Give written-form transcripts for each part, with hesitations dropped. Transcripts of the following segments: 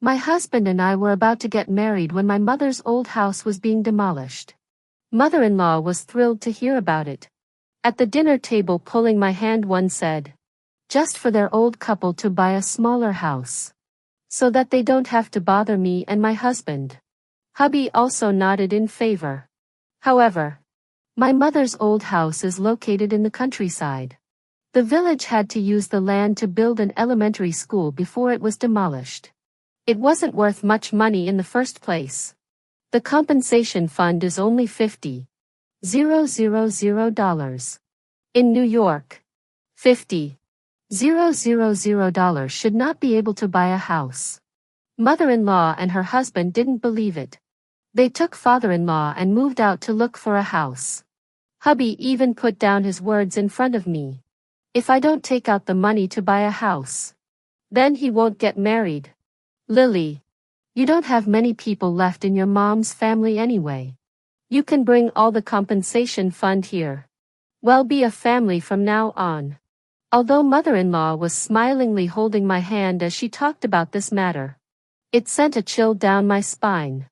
My husband and I were about to get married when my mother's old house was being demolished. Mother-in-law was thrilled to hear about it. At the dinner table pulling my hand one said, "Just for their old couple to buy a smaller house. So that they don't have to bother me and my husband." Hubby also nodded in favor. However, my mother's old house is located in the countryside. The village had to use the land to build an elementary school before it was demolished. It wasn't worth much money in the first place. The compensation fund is only $50,000. In New York, $50,000 should not be able to buy a house. Mother-in-law and her husband didn't believe it. They took father-in-law and moved out to look for a house. Hubby even put down his words in front of me. If I don't take out the money to buy a house, then he won't get married. Lily, you don't have many people left in your mom's family anyway. You can bring all the compensation fund here. We'll be a family from now on. Although mother-in-law was smilingly holding my hand as she talked about this matter, it sent a chill down my spine.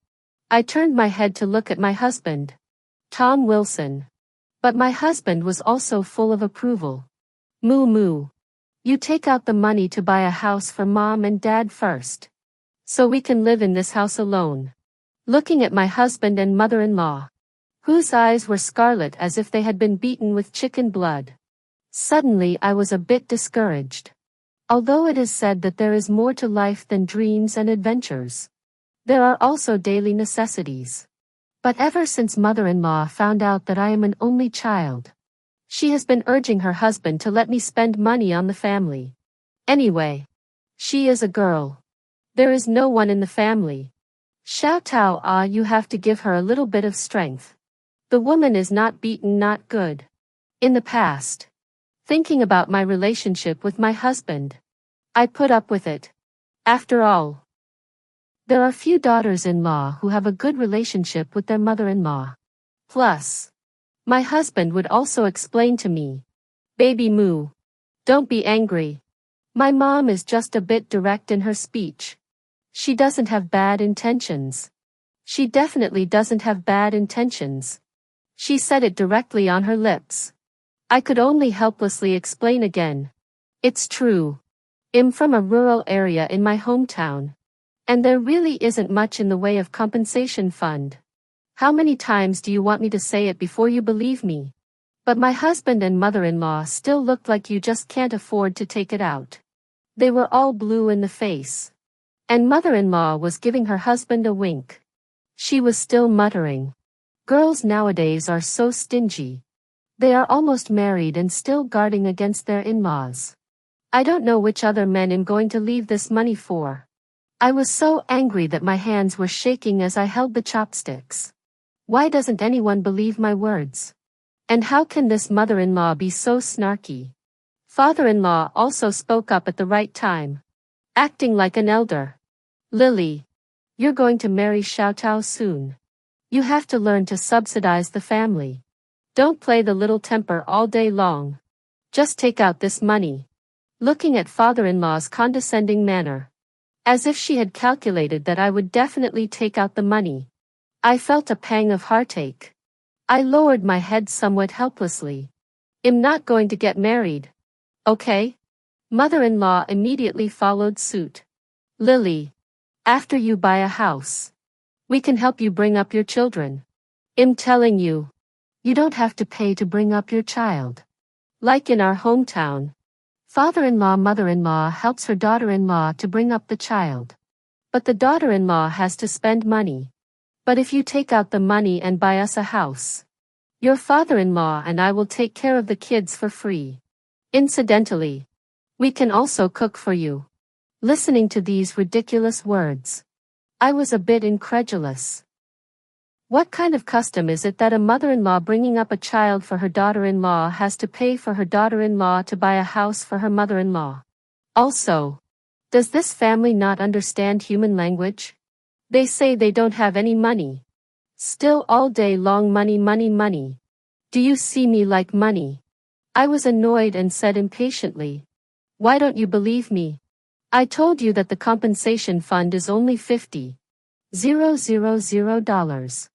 I turned my head to look at my husband, Tom Wilson. But my husband was also full of approval. Moo moo. You take out the money to buy a house for mom and dad first. So we can live in this house alone. Looking at my husband and mother-in-law, whose eyes were scarlet as if they had been beaten with chicken blood. Suddenly I was a bit discouraged. Although it is said that there is more to life than dreams and adventures, there are also daily necessities. But ever since mother-in-law found out that I am an only child, she has been urging her husband to let me spend money on the family. Anyway, she is a girl. There is no one in the family. You have to give her a little bit of strength. The woman is not beaten, not good. In the past, thinking about my relationship with my husband, I put up with it. After all, there are few daughters-in-law who have a good relationship with their mother-in-law. Plus, my husband would also explain to me, "Baby moo, don't be angry. My mom is just a bit direct in her speech. She doesn't have bad intentions. She definitely doesn't have bad intentions." She said it directly on her lips. I could only helplessly explain again. It's true. I'm from a rural area in my hometown. And there really isn't much in the way of compensation fund. How many times do you want me to say it before you believe me? But my husband and mother-in-law still looked like you just can't afford to take it out. They were all blue in the face. And mother-in-law was giving her husband a wink. She was still muttering, "Girls nowadays are so stingy. They are almost married and still guarding against their in-laws. I don't know which other men I'm going to leave this money for." I was so angry that my hands were shaking as I held the chopsticks. Why doesn't anyone believe my words? And how can this mother-in-law be so snarky? Father-in-law also spoke up at the right time, acting like an elder. "Lily, you're going to marry Xiaotao soon. You have to learn to subsidize the family. Don't play the little temper all day long. Just take out this money." Looking at father-in-law's condescending manner, as if she had calculated that I would definitely take out the money, I felt a pang of heartache. I lowered my head somewhat helplessly. "I'm not going to get married. Okay?" Mother-in-law immediately followed suit. "Lily, after you buy a house, we can help you bring up your children. I'm telling you, you don't have to pay to bring up your child. Like in our hometown, father-in-law mother-in-law helps her daughter-in-law to bring up the child. But the daughter-in-law has to spend money. But if you take out the money and buy us a house, your father-in-law and I will take care of the kids for free. Incidentally, we can also cook for you." Listening to these ridiculous words, I was a bit incredulous. What kind of custom is it that a mother-in-law bringing up a child for her daughter-in-law has to pay for her daughter-in-law to buy a house for her mother-in-law? Also, does this family not understand human language? They say they don't have any money. Still all day long money, money, money. Do you see me like money? I was annoyed and said impatiently, "Why don't you believe me? I told you that the compensation fund is only $50,000.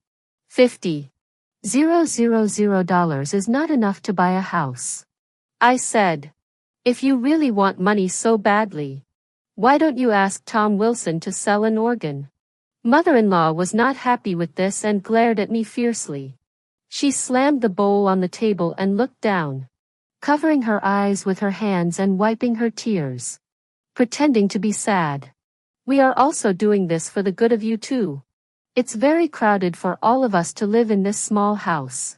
$50,000 is not enough to buy a house. I said. If you really want money so badly, why don't you ask Tom Wilson to sell an organ? Mother-in-law was not happy with this and glared at me fiercely. She slammed the bowl on the table and looked down, covering her eyes with her hands and wiping her tears, pretending to be sad. We are also doing this for the good of you too. It's very crowded for all of us to live in this small house.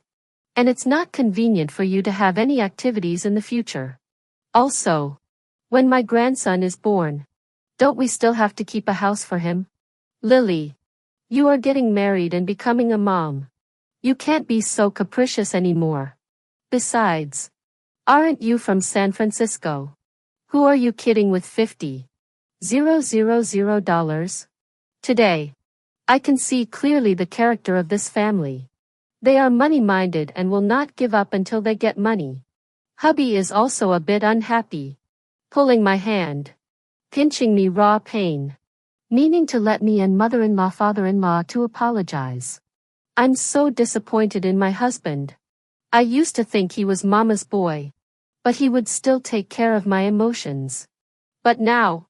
And it's not convenient for you to have any activities in the future. Also, when my grandson is born, don't we still have to keep a house for him? Lily, you are getting married and becoming a mom. You can't be so capricious anymore. Besides, aren't you from San Francisco? Who are you kidding with $50,000? Today, I can see clearly the character of this family. They are money-minded and will not give up until they get money. Hubby is also a bit unhappy, pulling my hand, pinching me raw pain, meaning to let me and mother-in-law father-in-law to apologize. I'm so disappointed in my husband. I used to think he was mama's boy, but he would still take care of my emotions. But now,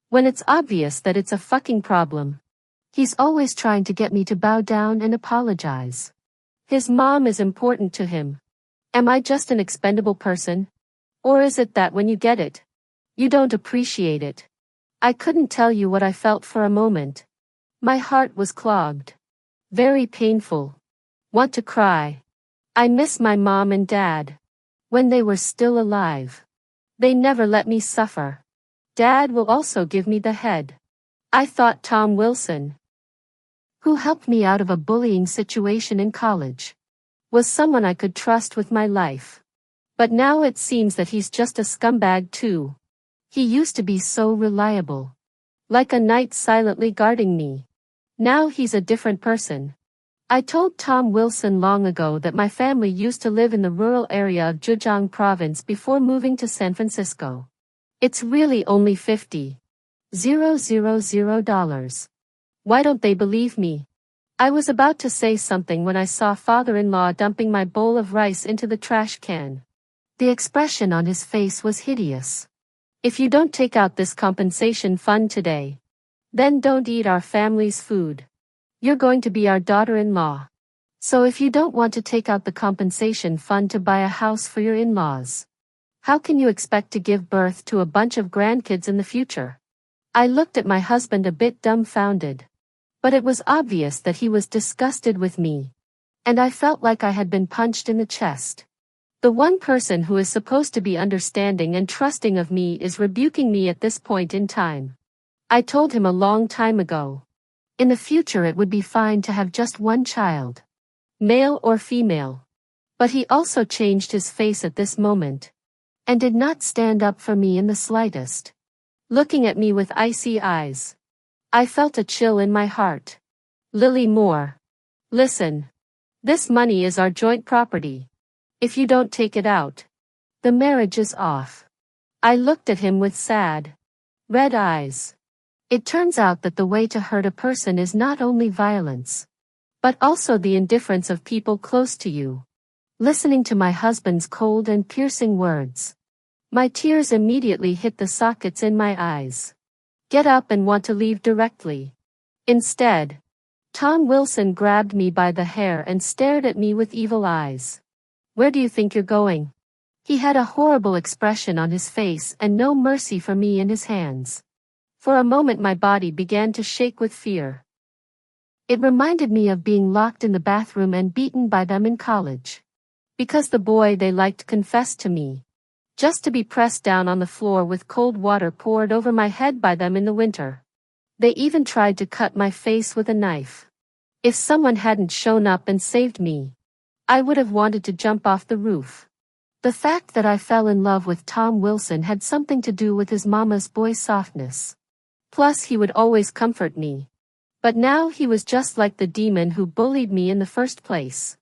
when it's obvious that it's a fucking problem, he's always trying to get me to bow down and apologize. His mom is important to him. Am I just an expendable person? Or is it that when you get it, you don't appreciate it? I couldn't tell you what I felt for a moment. My heart was clogged. Very painful. Want to cry. I miss my mom and dad. When they were still alive. They never let me suffer. Dad will also give me the head. I thought Tom Wilson, who helped me out of a bullying situation in college, was someone I could trust with my life. But now it seems that he's just a scumbag too. He used to be so reliable. Like a knight silently guarding me. Now he's a different person. I told Tom Wilson long ago that my family used to live in the rural area of Zhejiang province before moving to San Francisco. It's really only $50,000. Why don't they believe me? I was about to say something when I saw father-in-law dumping my bowl of rice into the trash can. The expression on his face was hideous. If you don't take out this compensation fund today, then don't eat our family's food. You're going to be our daughter-in-law. So if you don't want to take out the compensation fund to buy a house for your in-laws, how can you expect to give birth to a bunch of grandkids in the future? I looked at my husband a bit dumbfounded. But it was obvious that he was disgusted with me. And I felt like I had been punched in the chest. The one person who is supposed to be understanding and trusting of me is rebuking me at this point in time. I told him a long time ago. In the future it would be fine to have just one child. Male or female. But he also changed his face at this moment. And did not stand up for me in the slightest. Looking at me with icy eyes. I felt a chill in my heart. Lily Moore. Listen. This money is our joint property. If you don't take it out, the marriage is off. I looked at him with sad, red eyes. It turns out that the way to hurt a person is not only violence, but also the indifference of people close to you. Listening to my husband's cold and piercing words, my tears immediately hit the sockets in my eyes. Get up and want to leave directly. Instead, Tom Wilson grabbed me by the hair and stared at me with evil eyes. Where do you think you're going? He had a horrible expression on his face and no mercy for me in his hands. For a moment my body began to shake with fear. It reminded me of being locked in the bathroom and beaten by them in college. Because the boy they liked confessed to me. Just to be pressed down on the floor with cold water poured over my head by them in the winter. They even tried to cut my face with a knife. If someone hadn't shown up and saved me, I would have wanted to jump off the roof. The fact that I fell in love with Tom Wilson had something to do with his mama's boy softness. Plus he would always comfort me. But now he was just like the demon who bullied me in the first place.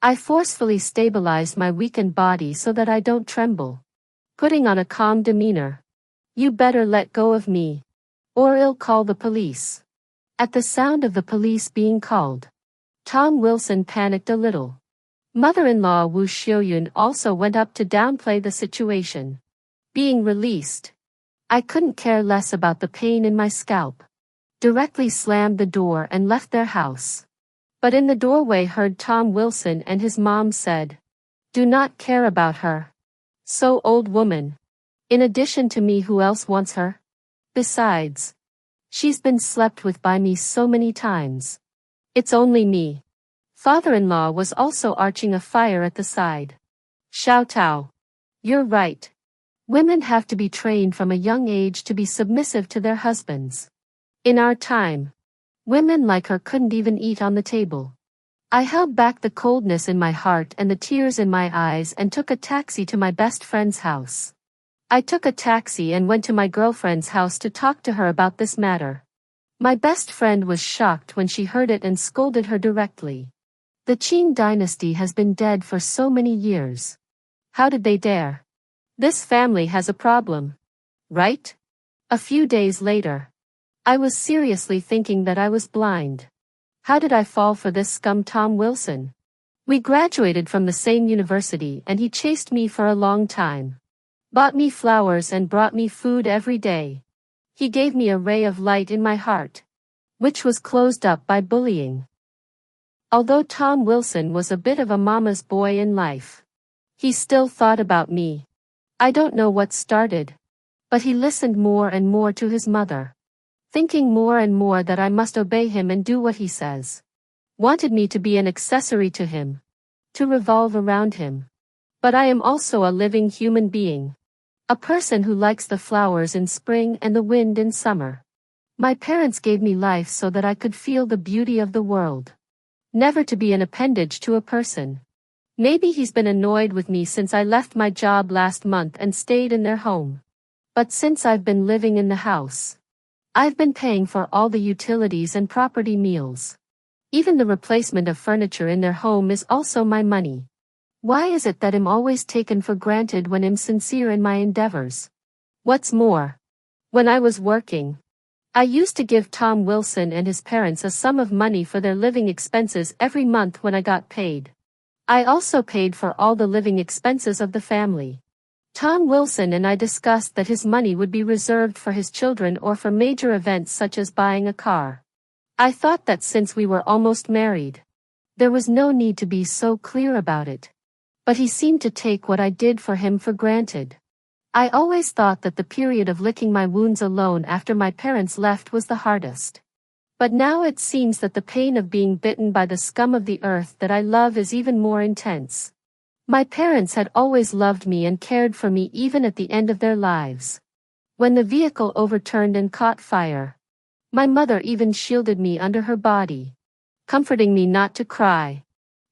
I forcefully stabilized my weakened body so that I don't tremble. Putting on a calm demeanor. You better let go of me, or I'll call the police. At the sound of the police being called, Tom Wilson panicked a little. Mother-in-law Wu Xiuyun also went up to downplay the situation. Being released, I couldn't care less about the pain in my scalp. Directly slammed the door and left their house. But in the doorway heard Tom Wilson and his mom said, "Do not care about her. So old woman. In addition to me, who else wants her? Besides, she's been slept with by me so many times. It's only me." Father-in-law was also arching a fire at the side. Xiao Tao. You're right. Women have to be trained from a young age to be submissive to their husbands. In our time, women like her couldn't even eat on the table. I held back the coldness in my heart and the tears in my eyes and took a taxi to my best friend's house. I took a taxi and went to my girlfriend's house to talk to her about this matter. My best friend was shocked when she heard it and scolded her directly. The Qing dynasty has been dead for so many years. How did they dare? This family has a problem. Right? A few days later, I was seriously thinking that I was blind. How did I fall for this scum Tom Wilson? We graduated from the same university and he chased me for a long time. Bought me flowers and brought me food every day. He gave me a ray of light in my heart, which was closed up by bullying. Although Tom Wilson was a bit of a mama's boy in life, he still thought about me. I don't know what started, but he listened more and more to his mother, thinking more and more that I must obey him and do what he says. Wanted me to be an accessory to him, to revolve around him. But I am also a living human being. A person who likes the flowers in spring and the wind in summer. My parents gave me life so that I could feel the beauty of the world. Never to be an appendage to a person. Maybe he's been annoyed with me since I left my job last month and stayed in their home. But since I've been living in the house, I've been paying for all the utilities and property meals. Even the replacement of furniture in their home is also my money. Why is it that I'm always taken for granted when I'm sincere in my endeavors? What's more, when I was working, I used to give Tom Wilson and his parents a sum of money for their living expenses every month when I got paid. I also paid for all the living expenses of the family. Tom Wilson and I discussed that his money would be reserved for his children or for major events such as buying a car. I thought that since we were almost married, there was no need to be so clear about it. But he seemed to take what I did for him for granted. I always thought that the period of licking my wounds alone after my parents left was the hardest. But now it seems that the pain of being bitten by the scum of the earth that I love is even more intense. My parents had always loved me and cared for me even at the end of their lives. When the vehicle overturned and caught fire, my mother even shielded me under her body, comforting me not to cry.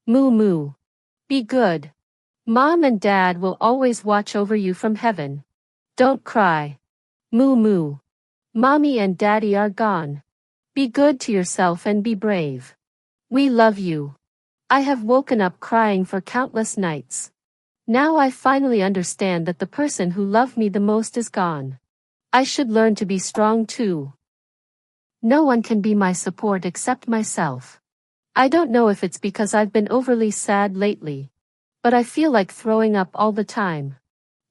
Moo moo. Be good. Mom and Dad will always watch over you from heaven. Don't cry. Moo moo. Mommy and Daddy are gone. Be good to yourself and be brave. We love you. I have woken up crying for countless nights. Now I finally understand that the person who loved me the most is gone. I should learn to be strong too. No one can be my support except myself. I don't know if it's because I've been overly sad lately, but I feel like throwing up all the time.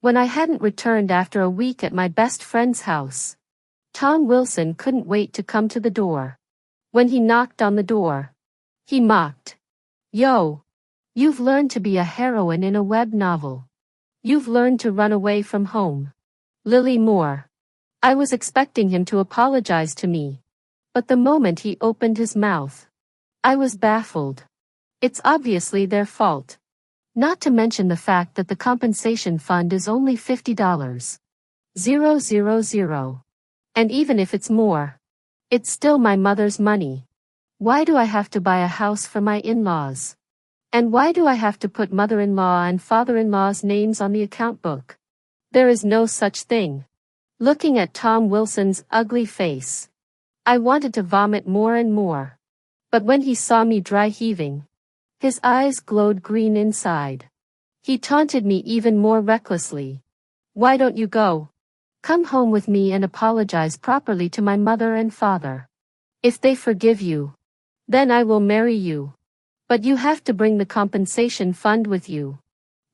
When I hadn't returned after a week at my best friend's house, Tom Wilson couldn't wait to come to the door. When he knocked on the door, he mocked. Yo! You've learned to be a heroine in a web novel. You've learned to run away from home. Lily Moore. I was expecting him to apologize to me. But the moment he opened his mouth, I was baffled. It's obviously their fault. Not to mention the fact that the compensation fund is only $50. 000. And even if it's more, it's still my mother's money. Why do I have to buy a house for my in-laws? And why do I have to put mother-in-law and father-in-law's names on the account book? There is no such thing. Looking at Tom Wilson's ugly face, I wanted to vomit more and more. But when he saw me dry heaving, his eyes glowed green inside. He taunted me even more recklessly. Why don't you go? Come home with me and apologize properly to my mother and father. If they forgive you, then I will marry you. But you have to bring the compensation fund with you.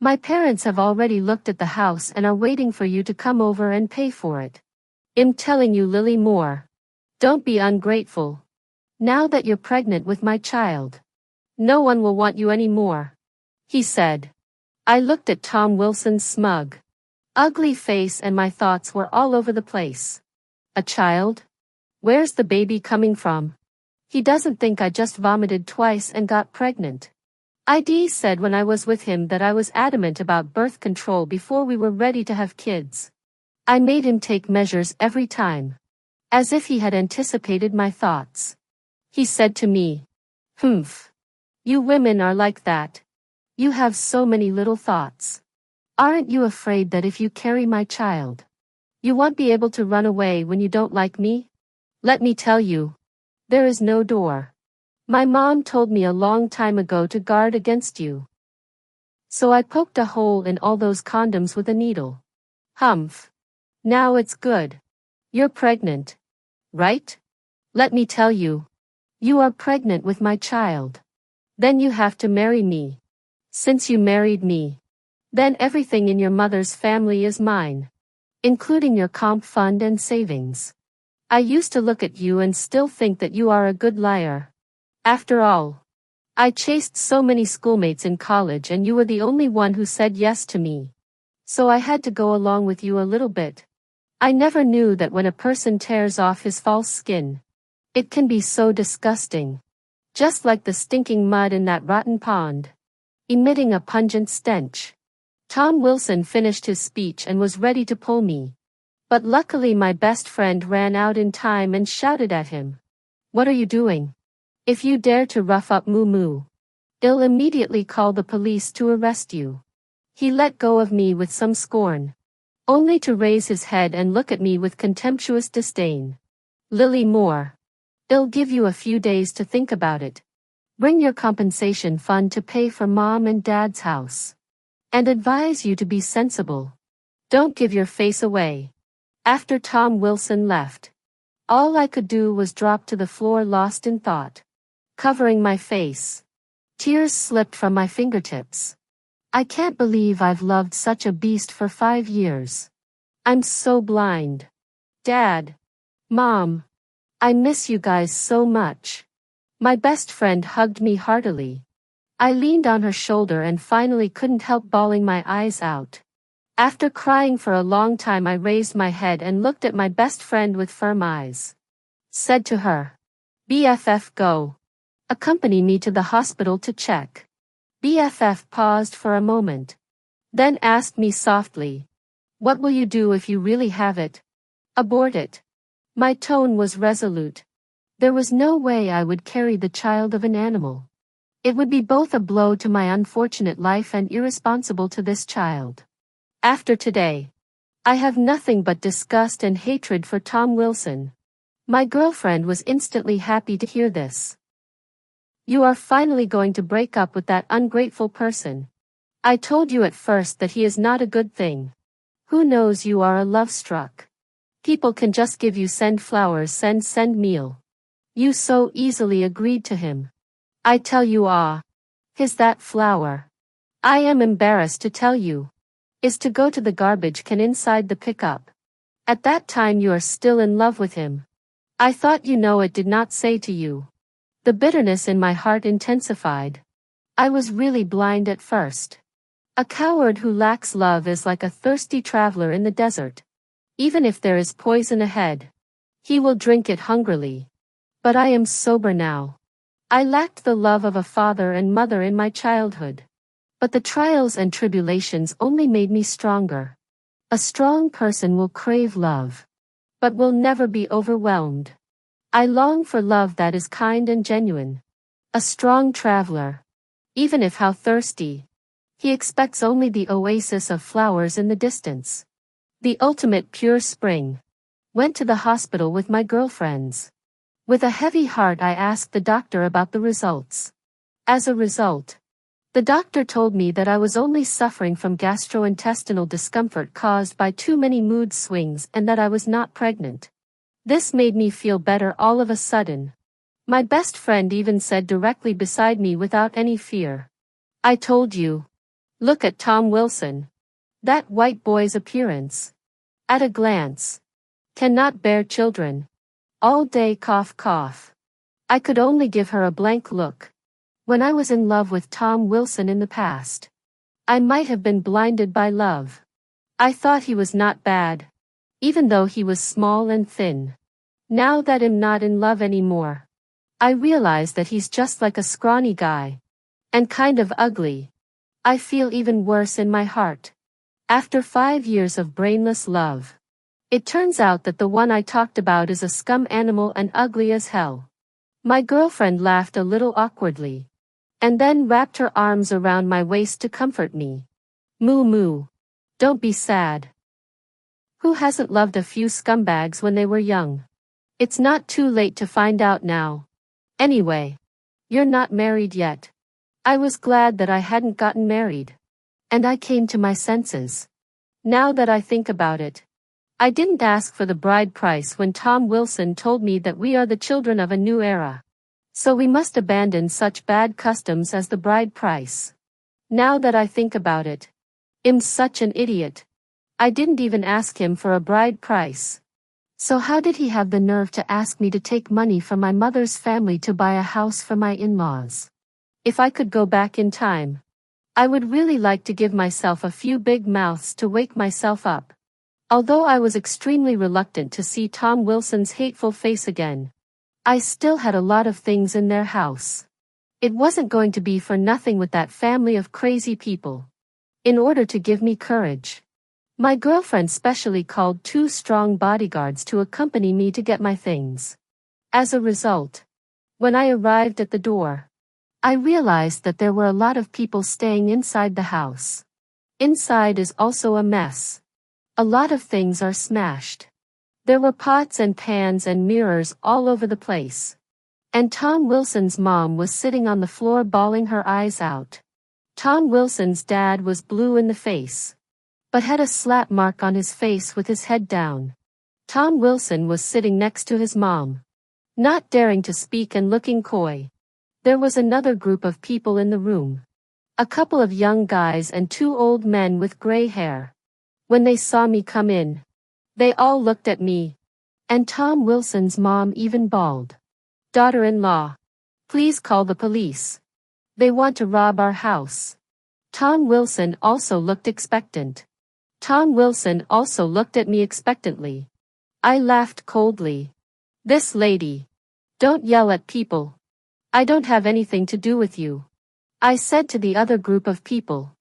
My parents have already looked at the house and are waiting for you to come over and pay for it. I'm telling you, Lily Moore. Don't be ungrateful. Now that you're pregnant with my child, no one will want you anymore, he said. I looked at Tom Wilson's smug, ugly face and my thoughts were all over the place. A child? Where's the baby coming from? He doesn't think I just vomited twice and got pregnant. ID said when I was with him that I was adamant about birth control before we were ready to have kids. I made him take measures every time. As if he had anticipated my thoughts. He said to me, "Humph. You women are like that. You have so many little thoughts. Aren't you afraid that if you carry my child, you won't be able to run away when you don't like me? Let me tell you, there is no door. My mom told me a long time ago to guard against you. So I poked a hole in all those condoms with a needle. Humph. Now it's good. You're pregnant. Right? Let me tell you. You are pregnant with my child. Then you have to marry me. Since you married me, then everything in your mother's family is mine, including your comp fund and savings. I used to look at you and still think that you are a good liar. After all, I chased so many schoolmates in college and you were the only one who said yes to me. So I had to go along with you a little bit. I never knew that when a person tears off his false skin, it can be so disgusting. Just like the stinking mud in that rotten pond, emitting a pungent stench. Tom Wilson finished his speech and was ready to pull me. But luckily my best friend ran out in time and shouted at him. What are you doing? If you dare to rough up Moo Moo, I'll immediately call the police to arrest you. He let go of me with some scorn, only to raise his head and look at me with contemptuous disdain. Lily Moore. I'll give you a few days to think about it. Bring your compensation fund to pay for Mom and Dad's house. And advise you to be sensible. Don't give your face away. After Tom Wilson left, all I could do was drop to the floor lost in thought, covering my face. Tears slipped from my fingertips. I can't believe I've loved such a beast for 5 years. I'm so blind. Dad. Mom. I miss you guys so much. My best friend hugged me heartily. I leaned on her shoulder and finally couldn't help bawling my eyes out. After crying for a long time I raised my head and looked at my best friend with firm eyes. Said to her, BFF go. Accompany me to the hospital to check. BFF paused for a moment. Then asked me softly, what will you do if you really have it? Abort it. My tone was resolute. There was no way I would carry the child of an animal. It would be both a blow to my unfortunate life and irresponsible to this child. After today, I have nothing but disgust and hatred for Tom Wilson. My girlfriend was instantly happy to hear this. You are finally going to break up with that ungrateful person. I told you at first that he is not a good thing. Who knows, you are a love-struck. People can just give you send flowers, send meal. You so easily agreed to him. I tell you his that flower. I am embarrassed to tell you. Is to go to the garbage can inside the pickup. At that time you are still in love with him. I thought you know it did not say to you. The bitterness in my heart intensified. I was really blind at first. A coward who lacks love is like a thirsty traveler in the desert. Even if there is poison ahead, he will drink it hungrily. But I am sober now. I lacked the love of a father and mother in my childhood. But the trials and tribulations only made me stronger. A strong person will crave love, but will never be overwhelmed. I long for love that is kind and genuine. A strong traveler, even if how thirsty, he expects only the oasis of flowers in the distance. The ultimate pure spring. Went to the hospital with my girlfriends. With a heavy heart I asked the doctor about the results. As a result, The doctor told me that I was only suffering from gastrointestinal discomfort caused by too many mood swings and that I was not pregnant. This made me feel better all of a sudden. My best friend even said directly beside me without any fear, "I told you. Look at Tom Wilson. That white boy's appearance. At a glance. Cannot bear children. All day cough cough." I could only give her a blank look. When I was in love with Tom Wilson in the past, I might have been blinded by love. I thought he was not bad, even though he was small and thin. Now that I'm not in love anymore, I realize that he's just like a scrawny guy. And kind of ugly. I feel even worse in my heart. After 5 years of brainless love, it turns out that the one I talked about is a scum animal and ugly as hell. My girlfriend laughed a little awkwardly, and then wrapped her arms around my waist to comfort me. "Moo moo. Don't be sad. Who hasn't loved a few scumbags when they were young? It's not too late to find out now. Anyway, you're not married yet." I was glad that I hadn't gotten married. And I came to my senses. Now that I think about it, I didn't ask for the bride price when Tom Wilson told me that we are the children of a new era. So we must abandon such bad customs as the bride price. Now that I think about it, I'm such an idiot. I didn't even ask him for a bride price. So how did he have the nerve to ask me to take money from my mother's family to buy a house for my in-laws? If I could go back in time, I would really like to give myself a few big mouths to wake myself up. Although I was extremely reluctant to see Tom Wilson's hateful face again, I still had a lot of things in their house. It wasn't going to be for nothing with that family of crazy people. In order to give me courage, my girlfriend specially called 2 strong bodyguards to accompany me to get my things. As a result, when I arrived at the door, I realized that there were a lot of people staying inside the house. Inside is also a mess. A lot of things are smashed. There were pots and pans and mirrors all over the place. And Tom Wilson's mom was sitting on the floor bawling her eyes out. Tom Wilson's dad was blue in the face, but had a slap mark on his face with his head down. Tom Wilson was sitting next to his mom, not daring to speak and looking coy. There was another group of people in the room. A couple of young guys and 2 old men with gray hair. When they saw me come in, they all looked at me. And Tom Wilson's mom even bawled. "Daughter-in-law, please call the police. They want to rob our house." Tom Wilson also looked expectant. Tom Wilson also looked at me expectantly. I laughed coldly. "This lady. Don't yell at people. I don't have anything to do with you," I said to the other group of people.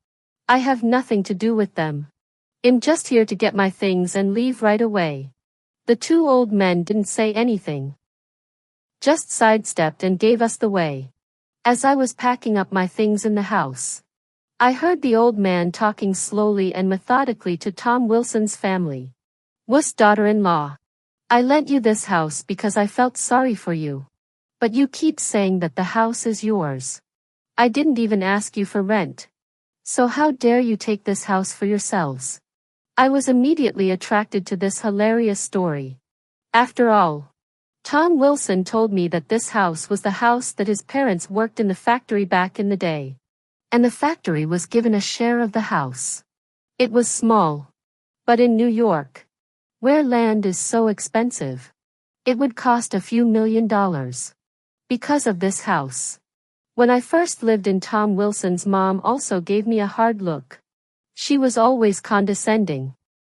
"I have nothing to do with them. I'm just here to get my things and leave right away." The 2 old men didn't say anything, just sidestepped and gave us the way. As I was packing up my things in the house, I heard the old man talking slowly and methodically to Tom Wilson's family. "Wuss daughter-in-law. I lent you this house because I felt sorry for you. But you keep saying that the house is yours. I didn't even ask you for rent. So how dare you take this house for yourselves?" I was immediately attracted to this hilarious story. After all, Tom Wilson told me that this house was the house that his parents worked in the factory back in the day. And the factory was given a share of the house. It was small. But in New York, where land is so expensive, it would cost a few $1,000,000. Because of this house. When I first lived in, Tom Wilson's mom also gave me a hard look. She was always condescending.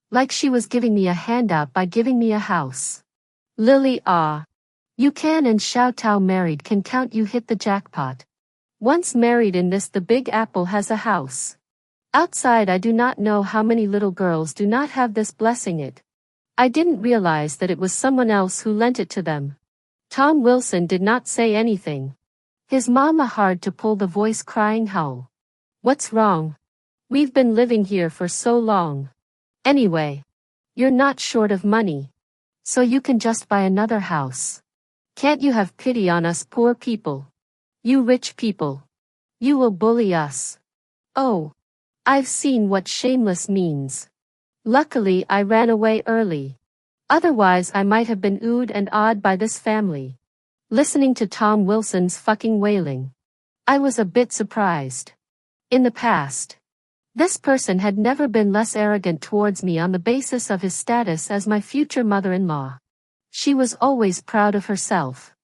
Like she was giving me a handout by giving me a house. "Lily, you can and shout how married can count, you hit the jackpot. Once married in this the Big Apple has a house. Outside I do not know how many little girls do not have this blessing it." I didn't realize that it was someone else who lent it to them. Tom Wilson did not say anything. His mama hard to pull the voice crying, "How? What's wrong? We've been living here for so long. Anyway, you're not short of money. So you can just buy another house. Can't you have pity on us poor people? You rich people. You will bully us. Oh, I've seen what shameless means. Luckily I ran away early. Otherwise I might have been oohed and awed by this family. Listening to Tom Wilson's fucking wailing, I was a bit surprised. In the past, this person had never been less arrogant towards me on the basis of his status as my future mother-in-law. She was always proud of herself.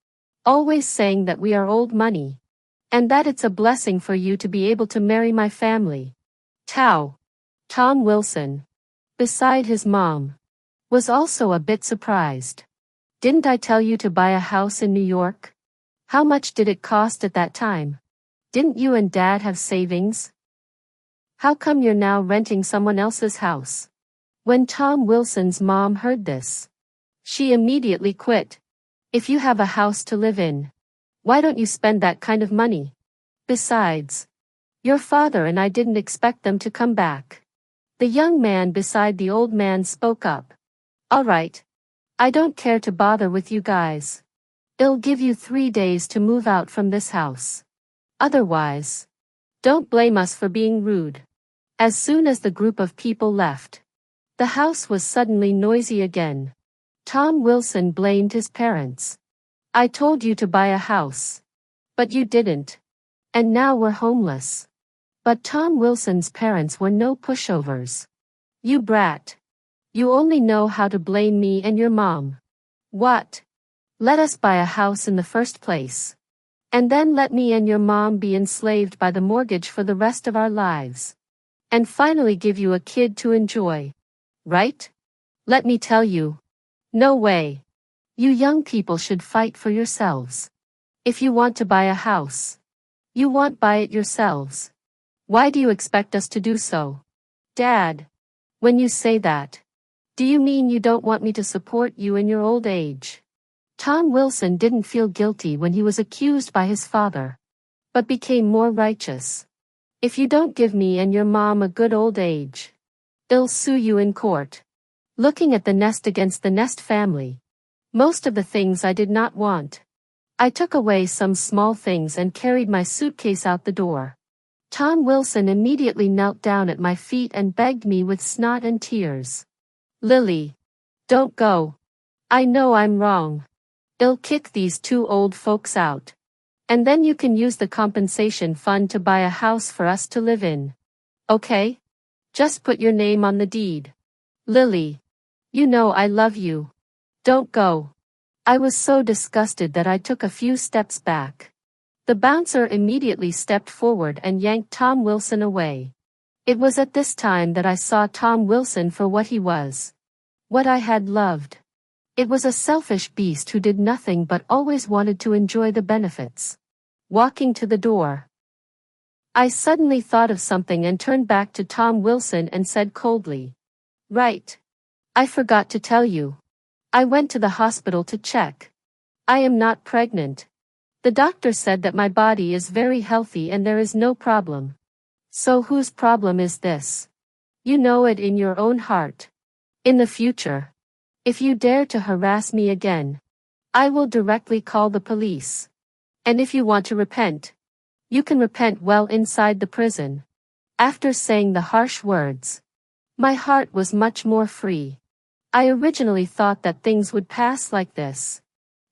Always saying that we are old money. And that it's a blessing for you to be able to marry my family. Tom Wilson, beside his mom, was also a bit surprised. Didn't I tell you to buy a house in New York? How much did it cost at that time? Didn't you and Dad have savings? How come you're now renting someone else's house? When Tom Wilson's mom heard this, she immediately quit. If you have a house to live in, why don't you spend that kind of money? Besides, your father and I didn't expect them to come back. The young man beside the old man spoke up. All right. I don't care to bother with you guys. I'll give you 3 days to move out from this house. Otherwise, don't blame us for being rude. As soon as the group of people left, the house was suddenly noisy again. Tom Wilson blamed his parents. I told you to buy a house. But you didn't. And now we're homeless. But Tom Wilson's parents were no pushovers. You brat. You only know how to blame me and your mom. What? Let us buy a house in the first place. And then let me and your mom be enslaved by the mortgage for the rest of our lives. And finally give you a kid to enjoy. Right? Let me tell you. No way. You young people should fight for yourselves. If you want to buy a house, you won't buy it yourselves. Why do you expect us to do so? Dad, when you say that, do you mean you don't want me to support you in your old age? Tom Wilson didn't feel guilty when he was accused by his father, but became more righteous. If you don't give me and your mom a good old age, I'll sue you in court. Looking at the nest against the nest family, most of the things I did not want. I took away some small things and carried my suitcase out the door. Tom Wilson immediately knelt down at my feet and begged me with snot and tears. Lily, don't go. I know I'm wrong. I'll kick these 2 old folks out. And then you can use the compensation fund to buy a house for us to live in. Okay? Just put your name on the deed. Lily, you know I love you. Don't go. I was so disgusted that I took a few steps back. The bouncer immediately stepped forward and yanked Tom Wilson away. It was at this time that I saw Tom Wilson for what he was. What I had loved. It was a selfish beast who did nothing but always wanted to enjoy the benefits. Walking to the door, I suddenly thought of something and turned back to Tom Wilson and said coldly, Right. I forgot to tell you. I went to the hospital to check. I am not pregnant. The doctor said that my body is very healthy and there is no problem. So whose problem is this? You know it in your own heart. In the future, if you dare to harass me again, I will directly call the police. And if you want to repent, you can repent well inside the prison. After saying the harsh words, my heart was much more free. I originally thought that things would pass like this.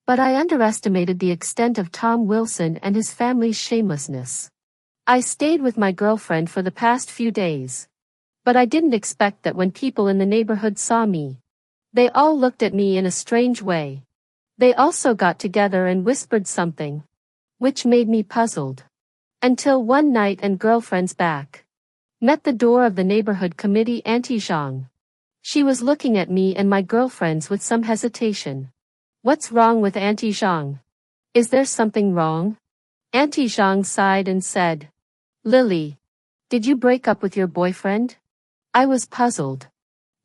But I underestimated the extent of Tom Wilson and his family's shamelessness. I stayed with my girlfriend for the past few days. But I didn't expect that when people in the neighborhood saw me, they all looked at me in a strange way. They also got together and whispered something, which made me puzzled. Until one night and girlfriend's back met the door of the neighborhood committee Auntie Zhang. She was looking at me and my girlfriends with some hesitation. What's wrong with Auntie Zhang? Is there something wrong? Auntie Zhang sighed and said, Lily, did you break up with your boyfriend? I was puzzled.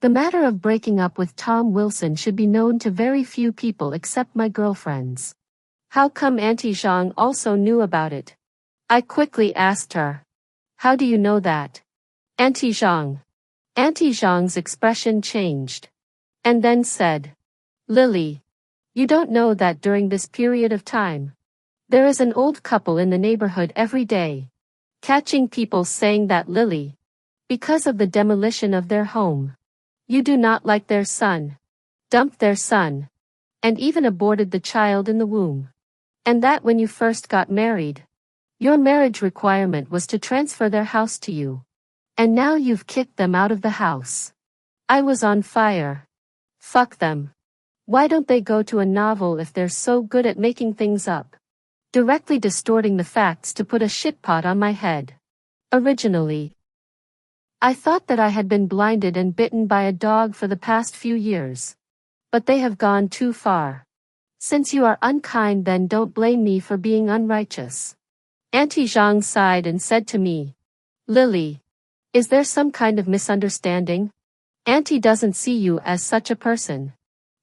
The matter of breaking up with Tom Wilson should be known to very few people except my girlfriends. How come Auntie Zhang also knew about it? I quickly asked her. How do you know that? Auntie Zhang. Auntie Zhang's expression changed. And then said, Lily, you don't know that during this period of time, there is an old couple in the neighborhood every day. catching people saying that Lily, because of the demolition of their home, you do not like their son, dumped their son, and even aborted the child in the womb. And that when you first got married, your marriage requirement was to transfer their house to you. And now you've kicked them out of the house. I was on fire. Fuck them. Why don't they go to a novel if they're so good at making things up? Directly distorting the facts to put a shitpot on my head. Originally, I thought that I had been blinded and bitten by a dog for the past few years. But they have gone too far. Since you are unkind, then don't blame me for being unrighteous. Auntie Zhang sighed and said to me, Lily, is there some kind of misunderstanding? Auntie doesn't see you as such a person.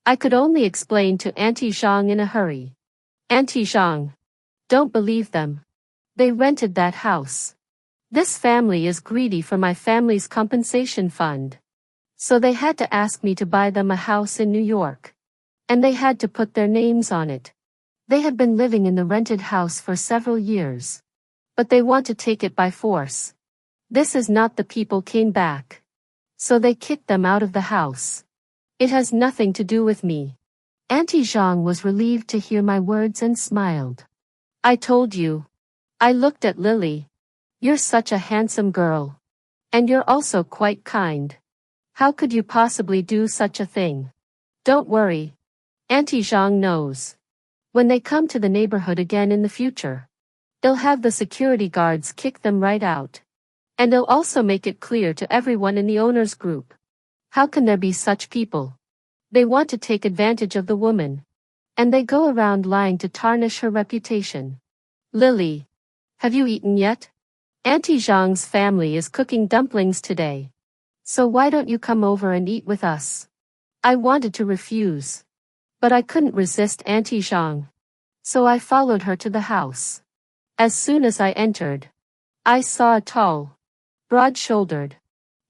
I could only explain to Auntie Zhang in a hurry. Auntie Zhang, don't believe them. They rented that house. This family is greedy for my family's compensation fund. So they had to ask me to buy them a house in New York. And they had to put their names on it. They have been living in the rented house for several years. But they want to take it by force. This is not the people came back. So they kicked them out of the house. It has nothing to do with me. Auntie Zhang was relieved to hear my words and smiled. I told you. I looked at Lily. You're such a handsome girl. And you're also quite kind. How could you possibly do such a thing? Don't worry. Auntie Zhang knows. When they come to the neighborhood again in the future, they'll have the security guards kick them right out. And they'll also make it clear to everyone in the owner's group. How can there be such people? They want to take advantage of the woman. And they go around lying to tarnish her reputation. Lily, have you eaten yet? Auntie Zhang's family is cooking dumplings today. So why don't you come over and eat with us? I wanted to refuse. But I couldn't resist Auntie Zhang. So I followed her to the house. As soon as I entered, I saw a tall, broad-shouldered,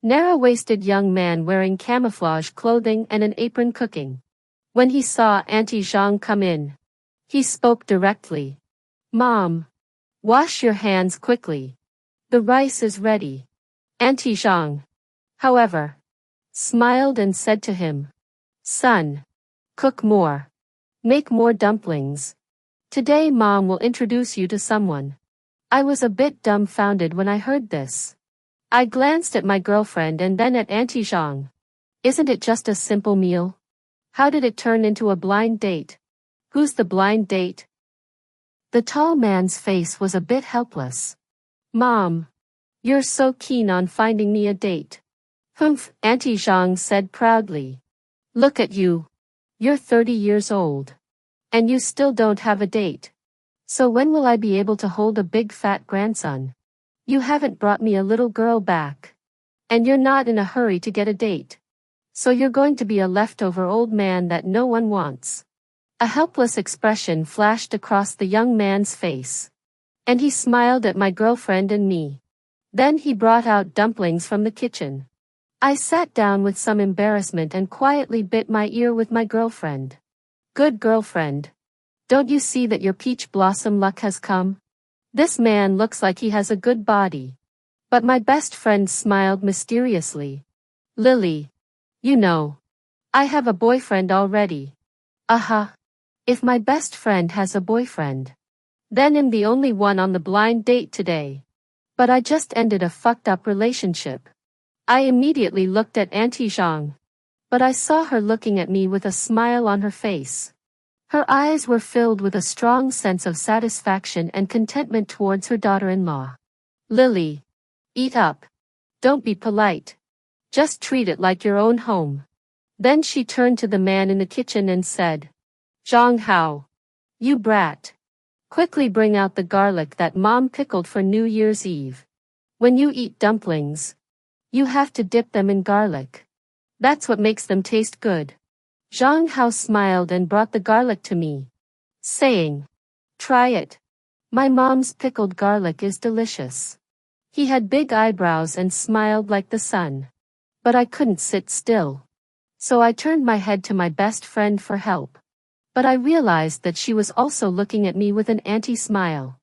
narrow-waisted young man wearing camouflage clothing and an apron cooking. When he saw Auntie Zhang come in, he spoke directly. Mom, wash your hands quickly. The rice is ready. Auntie Zhang, however, smiled and said to him, Son, cook more. Make more dumplings. Today Mom will introduce you to someone. I was a bit dumbfounded when I heard this. I glanced at my girlfriend and then at Auntie Zhang. Isn't it just a simple meal? How did it turn into a blind date? Who's the blind date? The tall man's face was a bit helpless. Mom, you're so keen on finding me a date. Humph, Auntie Zhang said proudly. Look at you. You're 30 years old. And you still don't have a date. So when will I be able to hold a big fat grandson? You haven't brought me a little girl back. And you're not in a hurry to get a date. So you're going to be a leftover old man that no one wants. A helpless expression flashed across the young man's face. And he smiled at my girlfriend and me. Then he brought out dumplings from the kitchen. I sat down with some embarrassment and quietly bit my ear with my girlfriend. Good girlfriend. Don't you see that your peach blossom luck has come? This man looks like he has a good body. But my best friend smiled mysteriously. Lily. You know. I have a boyfriend already. If my best friend has a boyfriend, then I'm the only one on the blind date today. But I just ended a fucked up relationship. I immediately looked at Auntie Zhang. But I saw her looking at me with a smile on her face. Her eyes were filled with a strong sense of satisfaction and contentment towards her daughter-in-law. Lily. Eat up. Don't be polite. Just treat it like your own home. Then she turned to the man in the kitchen and said, Zhang Hao. You brat. Quickly bring out the garlic that Mom pickled for New Year's Eve. When you eat dumplings, you have to dip them in garlic. That's what makes them taste good. Zhang Hao smiled and brought the garlic to me, saying, Try it. My mom's pickled garlic is delicious. He had big eyebrows and smiled like the sun. But I couldn't sit still. So I turned my head to my best friend for help. But I realized that she was also looking at me with an anti-smile.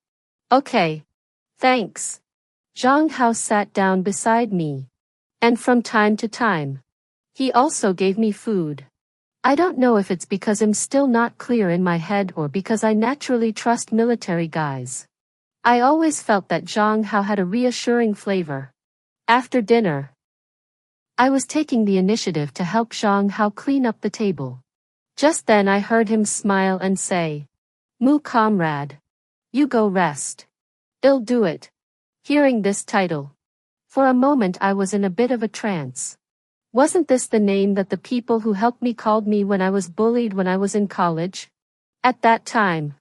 Okay. Thanks. Zhang Hao sat down beside me. And from time to time, he also gave me food. I don't know if it's because I'm still not clear in my head or because I naturally trust military guys. I always felt that Zhang Hao had a reassuring flavor. After dinner, I was taking the initiative to help Zhang Hao clean up the table. Just then I heard him smile and say, "Mu comrade. You go rest. I'll do it." Hearing this title, for a moment I was in a bit of a trance. Wasn't this the name that the people who helped me called me when I was bullied when I was in college? At that time,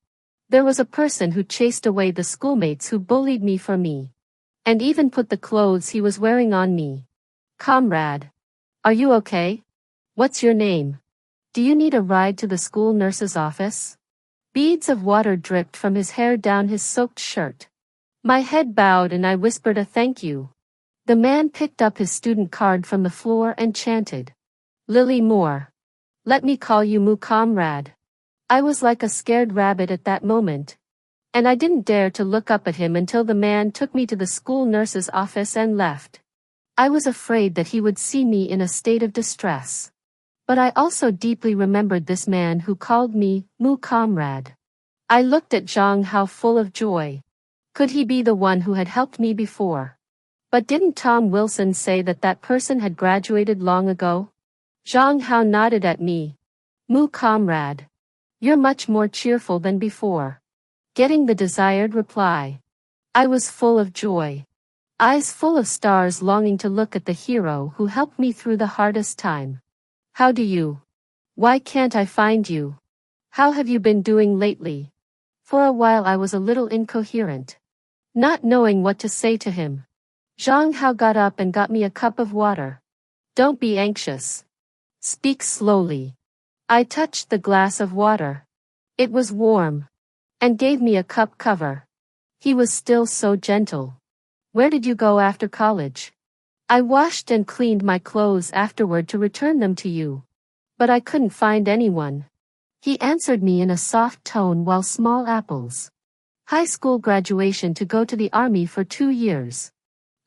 there was a person who chased away the schoolmates who bullied me for me. And even put the clothes he was wearing on me. "Comrade. Are you okay? What's your name? Do you need a ride to the school nurse's office?" Beads of water dripped from his hair down his soaked shirt. My head bowed and I whispered a thank you. The man picked up his student card from the floor and chanted, "Lily Moore. Let me call you Mu comrade." I was like a scared rabbit at that moment. And I didn't dare to look up at him until the man took me to the school nurse's office and left. I was afraid that he would see me in a state of distress. But I also deeply remembered this man who called me Mu comrade. I looked at Zhang Hao full of joy. Could he be the one who had helped me before? But didn't Tom Wilson say that that person had graduated long ago? Zhang Hao nodded at me. "Mu comrade. You're much more cheerful than before." Getting the desired reply, I was full of joy. Eyes full of stars longing to look at the hero who helped me through the hardest time. "How do you? Why can't I find you? How have you been doing lately?" For a while I was a little incoherent, not knowing what to say to him. Zhang Hao got up and got me a cup of water. "Don't be anxious. Speak slowly." I touched the glass of water. It was warm. And gave me a cup cover. He was still so gentle. "Where did you go after college?" "I washed and cleaned my clothes afterward to return them to you. But I couldn't find anyone." He answered me in a soft tone while small apples. "High school graduation to go to the army for 2 years.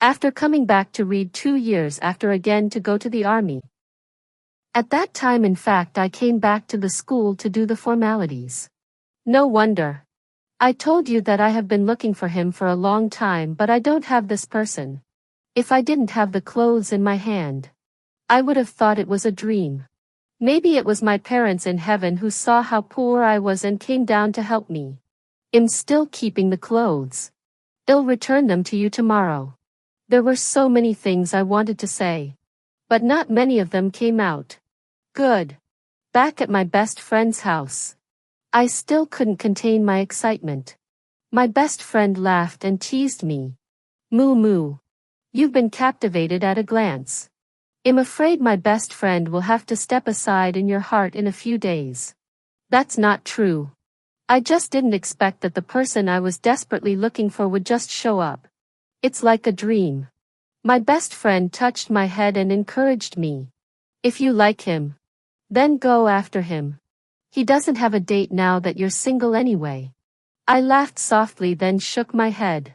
After coming back to read 2 years after again to go to the army. At that time in fact I came back to the school to do the formalities." "No wonder. I told you that I have been looking for him for a long time but I don't have this person. If I didn't have the clothes in my hand, I would have thought it was a dream. Maybe it was my parents in heaven who saw how poor I was and came down to help me. I'm still keeping the clothes. I'll return them to you tomorrow." There were so many things I wanted to say. But not many of them came out. Good. Back at my best friend's house. I still couldn't contain my excitement. My best friend laughed and teased me. "Moo moo. You've been captivated at a glance. I'm afraid my best friend will have to step aside in your heart in a few days." "That's not true. I just didn't expect that the person I was desperately looking for would just show up. It's like a dream." My best friend touched my head and encouraged me. "If you like him, then go after him. He doesn't have a date now that you're single anyway." I laughed softly then shook my head.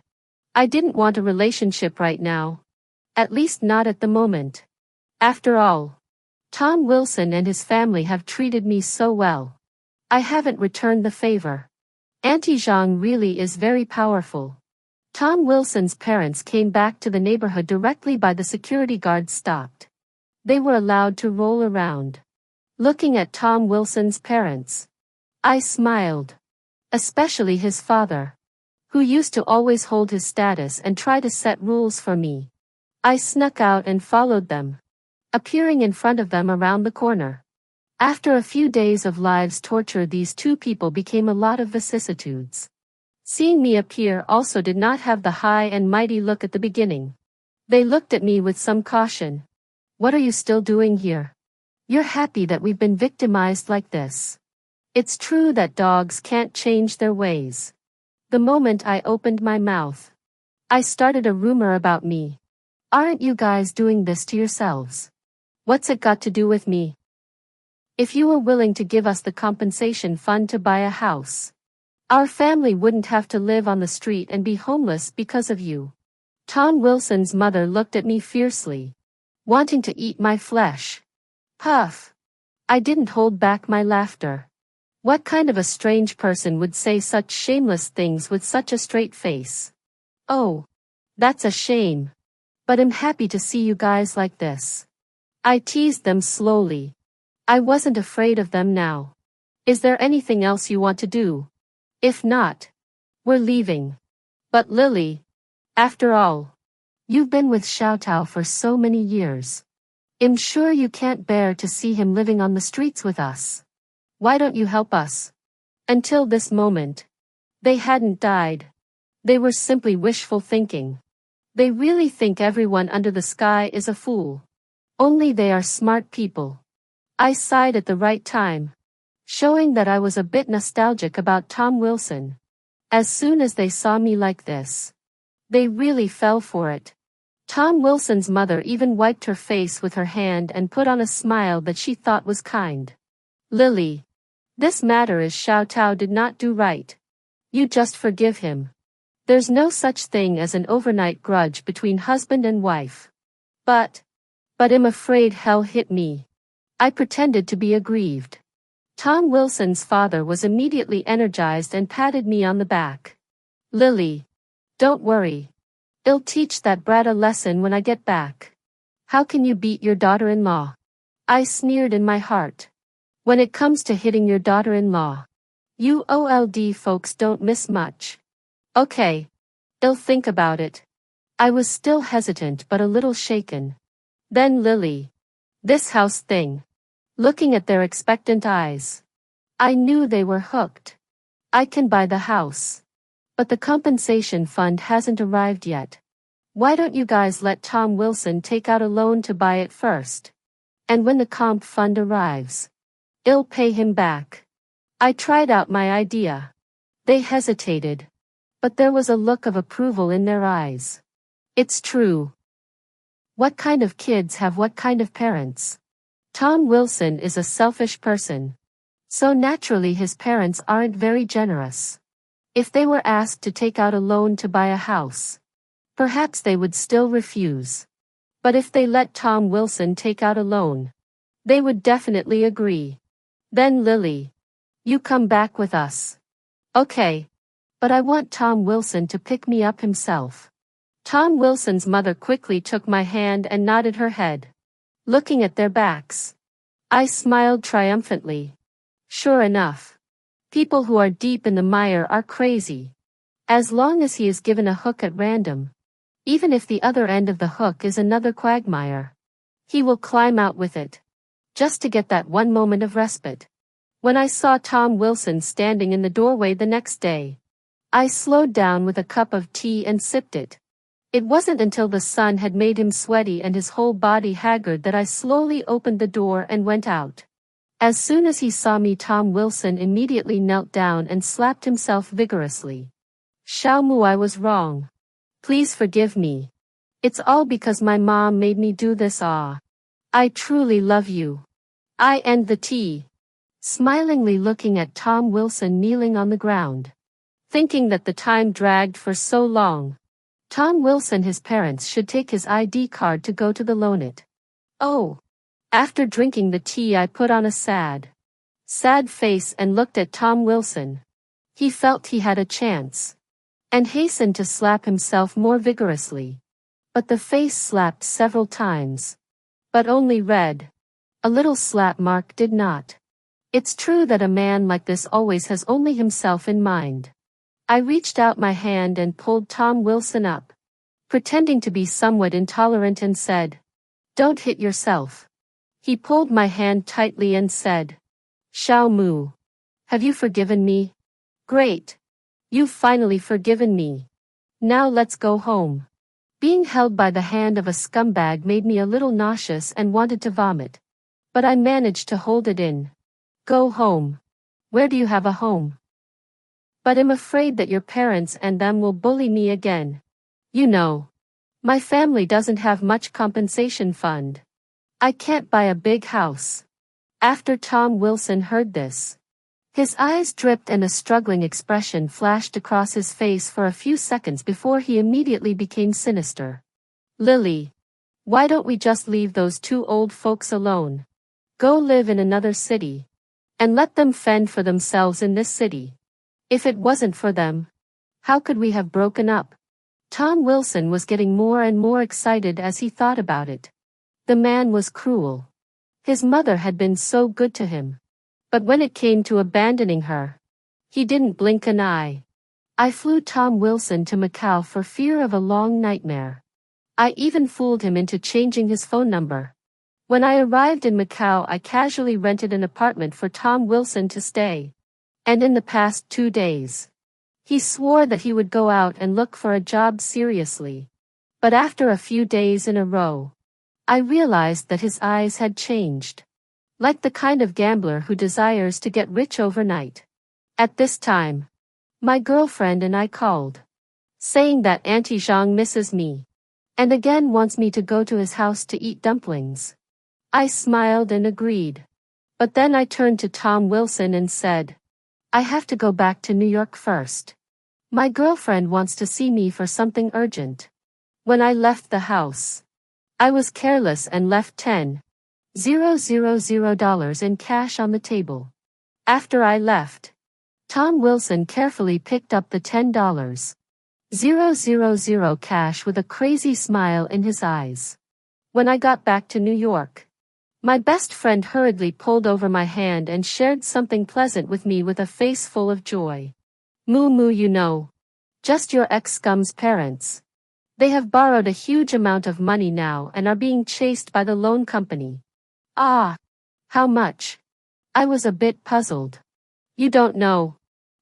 I didn't want a relationship right now. At least not at the moment. After all, Tom Wilson and his family have treated me so well. I haven't returned the favor. Auntie Zhang really is very powerful. Tom Wilson's parents came back to the neighborhood directly by the security guards stopped. They were allowed to roll around. Looking at Tom Wilson's parents, I smiled. Especially his father, who used to always hold his status and try to set rules for me. I snuck out and followed them, appearing in front of them around the corner. After a few days of lives torture, these two people became a lot of vicissitudes. Seeing me appear also did not have the high and mighty look at the beginning. They looked at me with some caution. "What are you still doing here? You're happy that we've been victimized like this. It's true that dogs can't change their ways." The moment I opened my mouth, I started a rumor about me. "Aren't you guys doing this to yourselves? What's it got to do with me? If you were willing to give us the compensation fund to buy a house, our family wouldn't have to live on the street and be homeless because of you." Tom Wilson's mother looked at me fiercely, wanting to eat my flesh. Puff. I didn't hold back my laughter. What kind of a strange person would say such shameless things with such a straight face? Oh, that's a shame. But I'm happy to see you guys like this. I teased them slowly. I wasn't afraid of them now. Is there anything else you want to do? If not, we're leaving. But Lily, after all, you've been with Xiaotao for so many years. I'm sure you can't bear to see him living on the streets with us. Why don't you help us? Until this moment, they hadn't died. They were simply wishful thinking. They really think everyone under the sky is a fool. Only they are smart people. I sighed at the right time, showing that I was a bit nostalgic about Tom Wilson. As soon as they saw me like this, they really fell for it. Tom Wilson's mother even wiped her face with her hand and put on a smile that she thought was kind. Lily, this matter is Xiaotao did not do right. You just forgive him. There's no such thing as an overnight grudge between husband and wife. But I'm afraid hell hit me. I pretended to be aggrieved. Tom Wilson's father was immediately energized and patted me on the back. Lily, don't worry. I'll teach that brat a lesson when I get back. How can you beat your daughter-in-law? I sneered in my heart. When it comes to hitting your daughter-in-law, you old folks don't miss much. Okay. I'll think about it. I was still hesitant but a little shaken. Then Lily. This house thing. Looking at their expectant eyes, I knew they were hooked. I can buy the house. But the compensation fund hasn't arrived yet. Why don't you guys let Tom Wilson take out a loan to buy it first? And when the comp fund arrives, I'll pay him back. I tried out my idea. They hesitated. But there was a look of approval in their eyes. It's true. What kind of kids have what kind of parents? Tom Wilson is a selfish person. So naturally his parents aren't very generous. If they were asked to take out a loan to buy a house, perhaps they would still refuse. But if they let Tom Wilson take out a loan, they would definitely agree. Then Lily, you come back with us. Okay. But I want Tom Wilson to pick me up himself. Tom Wilson's mother quickly took my hand and nodded her head, looking at their backs. I smiled triumphantly. Sure enough. People who are deep in the mire are crazy. As long as he is given a hook at random, even if the other end of the hook is another quagmire, he will climb out with it, just to get that one moment of respite. When I saw Tom Wilson standing in the doorway the next day, I slowed down with a cup of tea and sipped it. It wasn't until the sun had made him sweaty and his whole body haggard that I slowly opened the door and went out. As soon as he saw me, Tom Wilson immediately knelt down and slapped himself vigorously. Xiaomu, I was wrong. Please forgive me. It's all because my mom made me do this. I truly love you. I end the tea. Smilingly looking at Tom Wilson kneeling on the ground. Thinking that the time dragged for so long. Tom Wilson, his parents should take his ID card to go to the loan it. Oh. After drinking the tea, I put on a sad face and looked at Tom Wilson. He felt he had a chance. And hastened to slap himself more vigorously. But the face slapped several times. But only red. A little slap mark did not. It's true that a man like this always has only himself in mind. I reached out my hand and pulled Tom Wilson up, pretending to be somewhat intolerant, and said, "Don't hit yourself." He pulled my hand tightly and said, "Xiaomu, have you forgiven me? Great. You've finally forgiven me. Now let's go home." Being held by the hand of a scumbag made me a little nauseous and wanted to vomit. But I managed to hold it in. Go home. Where do you have a home? But I'm afraid that your parents and them will bully me again. You know, my family doesn't have much compensation fund. I can't buy a big house. After Tom Wilson heard this, His eyes dripped and a struggling expression flashed across his face for a few seconds before he immediately became sinister. Lily. Why don't we just leave those two old folks alone? Go live in another city. And let them fend for themselves in this city. If it wasn't for them, how could we have broken up? Tom Wilson was getting more and more excited as he thought about it. The man was cruel. His mother had been so good to him. But when it came to abandoning her, he didn't blink an eye. I flew Tom Wilson to Macau for fear of a long nightmare. I even fooled him into changing his phone number. When I arrived in Macau, I casually rented an apartment for Tom Wilson to stay. And in the past 2 days, he swore that he would go out and look for a job seriously. But after a few days in a row, I realized that his eyes had changed. Like the kind of gambler who desires to get rich overnight. At this time, my girlfriend and I called, saying that Auntie Zhang misses me, and again wants me to go to his house to eat dumplings. I smiled and agreed. But then I turned to Tom Wilson and said, I have to go back to New York first. My girlfriend wants to see me for something urgent. When I left the house, I was careless and left $10,000 in cash on the table. After I left, Tom Wilson carefully picked up the $10,000 cash with a crazy smile in his eyes. When I got back to New York, my best friend hurriedly pulled over my hand and shared something pleasant with me with a face full of joy. Moo moo, you know. Just your ex-scum's parents. They have borrowed a huge amount of money now and are being chased by the loan company. Ah. How much? I was a bit puzzled. You don't know.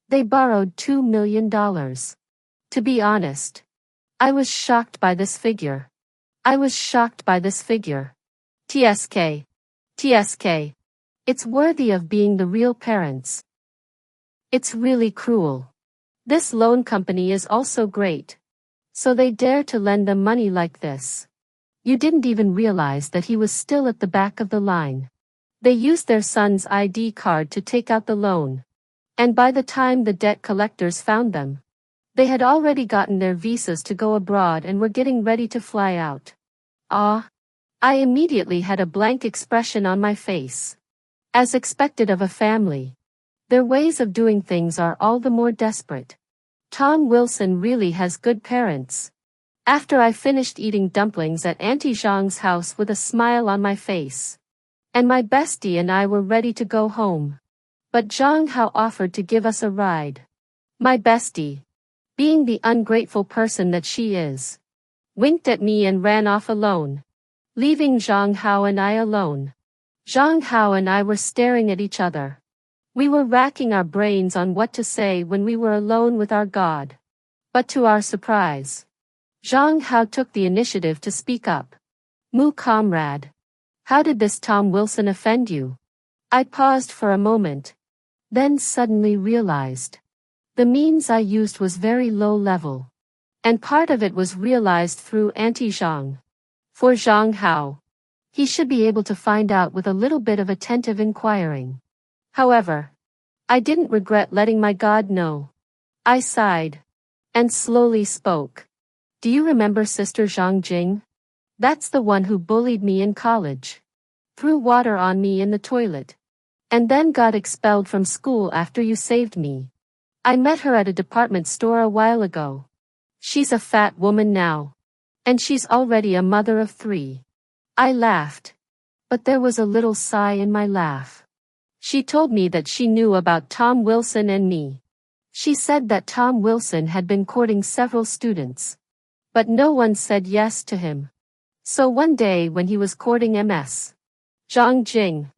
They borrowed $2 million. To be honest, I was shocked by this figure. TSK. TSK. It's worthy of being the real parents. It's really cruel. This loan company is also great. So they dare to lend them money like this. You didn't even realize that he was still at the back of the line. They used their son's ID card to take out the loan. And by the time the debt collectors found them, they had already gotten their visas to go abroad and were getting ready to fly out. Ah. I immediately had a blank expression on my face. As expected of a family, their ways of doing things are all the more desperate. Tom Wilson really has good parents. After I finished eating dumplings at Auntie Zhang's house with a smile on my face, and my bestie and I were ready to go home, but Zhang Hao offered to give us a ride. My bestie, being the ungrateful person that she is, winked at me and ran off alone, leaving Zhang Hao and I alone. Zhang Hao and I were staring at each other. We were racking our brains on what to say when we were alone with our God. But to our surprise, Zhang Hao took the initiative to speak up. Moo comrade. How did this Tom Wilson offend you? I paused for a moment, then suddenly realized. The means I used was very low level. And part of it was realized through Auntie Zhang. For Zhang Hao, he should be able to find out with a little bit of attentive inquiring. However, I didn't regret letting my God know. I sighed and slowly spoke. Do you remember Sister Zhang Jing? That's the one who bullied me in college, threw water on me in the toilet, and then got expelled from school after you saved me. I met her at a department store a while ago. She's a fat woman now. And she's already a mother of 3. I laughed. But there was a little sigh in my laugh. She told me that she knew about Tom Wilson and me. She said that Tom Wilson had been courting several students. But no one said yes to him. So one day when he was courting Ms. Zhang Jing,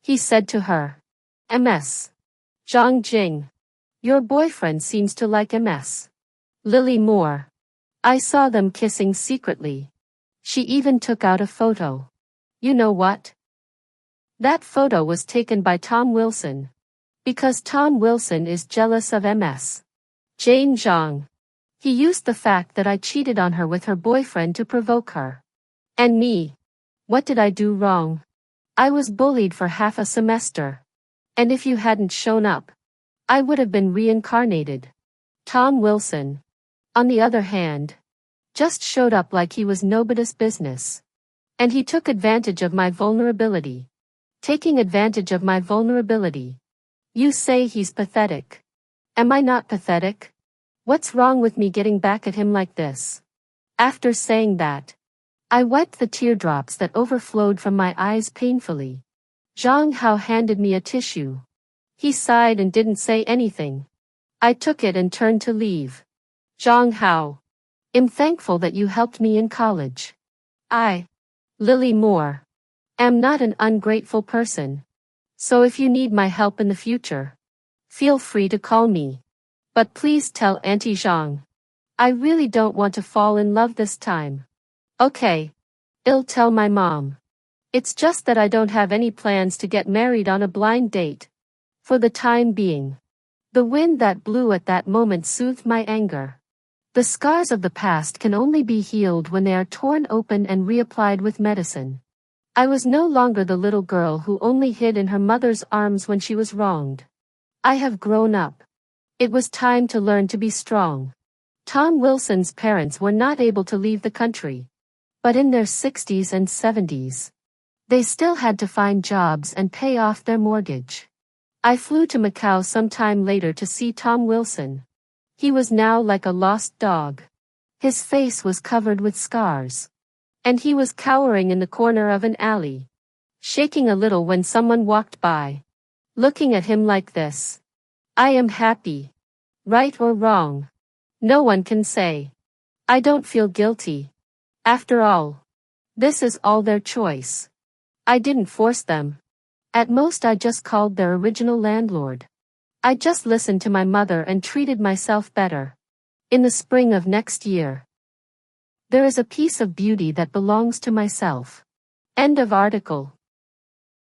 he said to her, Ms. Zhang Jing, your boyfriend seems to like Ms. Lily more. I saw them kissing secretly. She even took out a photo. You know what? That photo was taken by Tom Wilson. Because Tom Wilson is jealous of Ms. Jane Zhang. He used the fact that I cheated on her with her boyfriend to provoke her. And me. What did I do wrong? I was bullied for half a semester. And if you hadn't shown up, I would have been reincarnated. Tom Wilson, on the other hand, just showed up like he was nobody's business. And he took advantage of my vulnerability. Taking advantage of my vulnerability. You say he's pathetic. Am I not pathetic? What's wrong with me getting back at him like this? After saying that, I wiped the teardrops that overflowed from my eyes painfully. Zhang Hao handed me a tissue. He sighed and didn't say anything. I took it and turned to leave. Zhang Hao, I'm thankful that you helped me in college. I, Lily Moore, am not an ungrateful person. So if you need my help in the future, feel free to call me. But please tell Auntie Zhang. I really don't want to fall in love this time. Okay. I'll tell my mom. It's just that I don't have any plans to get married on a blind date. For the time being. The wind that blew at that moment soothed my anger. The scars of the past can only be healed when they are torn open and reapplied with medicine. I was no longer the little girl who only hid in her mother's arms when she was wronged. I have grown up. It was time to learn to be strong. Tom Wilson's parents were not able to leave the country. But in their 60s and 70s, they still had to find jobs and pay off their mortgage. I flew to Macau some time later to see Tom Wilson. He was now like a lost dog. His face was covered with scars. And he was cowering in the corner of an alley, shaking a little when someone walked by. Looking at him like this. I am happy. Right or wrong? No one can say. I don't feel guilty. After all, this is all their choice. I didn't force them. At most I just called their original landlord. I just listened to my mother and treated myself better. In the spring of next year, there is a piece of beauty that belongs to myself. End of article.